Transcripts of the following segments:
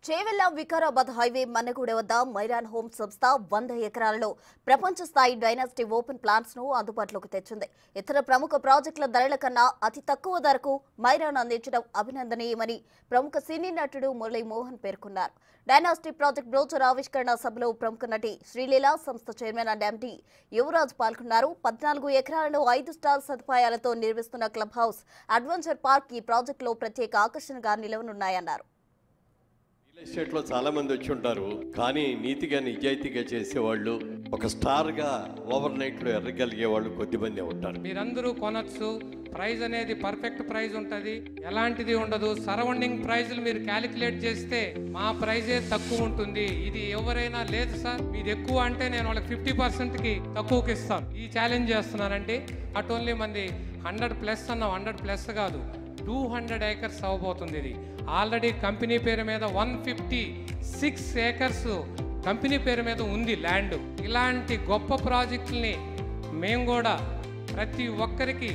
Chevella Vikarabad highway Mannaguda వద్ద మైరాన్ home సంస్థ 100 ఎకరాలలో ప్రపంచ స్థాయి డైనాసిటీ ఓపెన్ ప్లాంట్స్ ను అందుబాటులోకి తెచ్చింది. ఇతర ప్రముఖ ప్రాజెక్టుల ధరల కన్నా అతి తక్కువ ధరకు మైరాన్ అందించడం అభినందనీయమని ప్రముఖ సినీ నటుడు మురళీ మోహన్ పేర్కొన్నారు. డైనాసిటీ ప్రాజెక్ట్ బ్రోచర్ ఆవిష్కరణ సభలో ప్రముఖ నటి శ్రీలీల సంస్థ చైర్మన్ అండ్ ఎండీ యువరాజ్ పాల్గొన్నారు. 14 ఎకరాలలో 5 స్టార్ సదుపాయాలతో నిర్మిస్తున్న క్లబ్ హౌస్, అడ్వెంచర్ పార్క్ ఈ ప్రాజెక్టులో ప్రత్యేక ఆకర్షణగా నిలవనున్నాయన్నారు. రియల్ ఎస్టేట్లో చాలా మంది వచ్చి ఉంటారు, కానీ నీతిగా నిజాయితీగా చేసేవాళ్ళు, ఒక స్టార్గా ఓవర్ నైట్లో ఎర్రగలిగే వాళ్ళు కొద్దిమంది ఉంటారు. మీరందరూ కొనొచ్చు. ప్రైజ్ అనేది పర్ఫెక్ట్ ప్రైజ్ ఉంటుంది, ఎలాంటిది ఉండదు. సరౌండింగ్ ప్రైజ్లు మీరు క్యాలిక్యులేట్ చేస్తే మా ప్రైజే తక్కువ ఉంటుంది. ఇది ఎవరైనా లేదు సార్ మీది ఎక్కువ అంటే నేను వాళ్ళకి 50%కి తక్కువకి ఇస్తాను. ఈ ఛాలెంజ్ చేస్తున్నానండి. అట్ ఓన్లీ మంది 100+ అన్న 100+ కాదు, 200 ఏకర్స్ అవ్వబోతుంది. ఇది ఆల్రెడీ కంపెనీ పేరు మీద 156 ఏకర్స్ కంపెనీ పేరు మీద ఉంది ల్యాండ్. ఇలాంటి గొప్ప ప్రాజెక్టుల్ని మేము కూడా ప్రతి ఒక్కరికి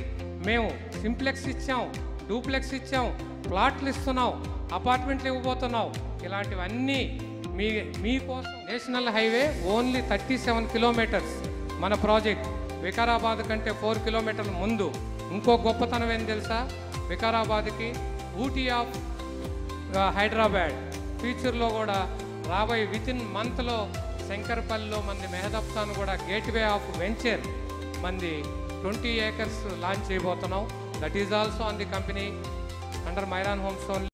మేము సింప్లెక్స్ ఇచ్చాం, డూప్లెక్స్ ఇచ్చాం, ప్లాట్లు ఇస్తున్నాం, అపార్ట్మెంట్లు ఇవ్వబోతున్నాం. ఇలాంటివన్నీ మీకోసం. నేషనల్ హైవే ఓన్లీ 37 కిలోమీటర్స్ మన ప్రాజెక్ట్. వికారాబాద్ కంటే 4 కిలోమీటర్ల ముందు. ఇంకో గొప్పతనం ఏం తెలుసా, వికారాబాద్కి ఊటీ ఆఫ్ హైదరాబాద్. ఫ్యూచర్లో కూడా రాబోయే వితిన్ మంత్లో శంకర్పల్లిలో మంది మెహదప్తాను కూడా గేట్వే ఆఫ్ వెంచర్ మంది 20 ఏకర్స్ లాంచ్ చేయబోతున్నాం. That is also on the company under మైరాన్ homes only.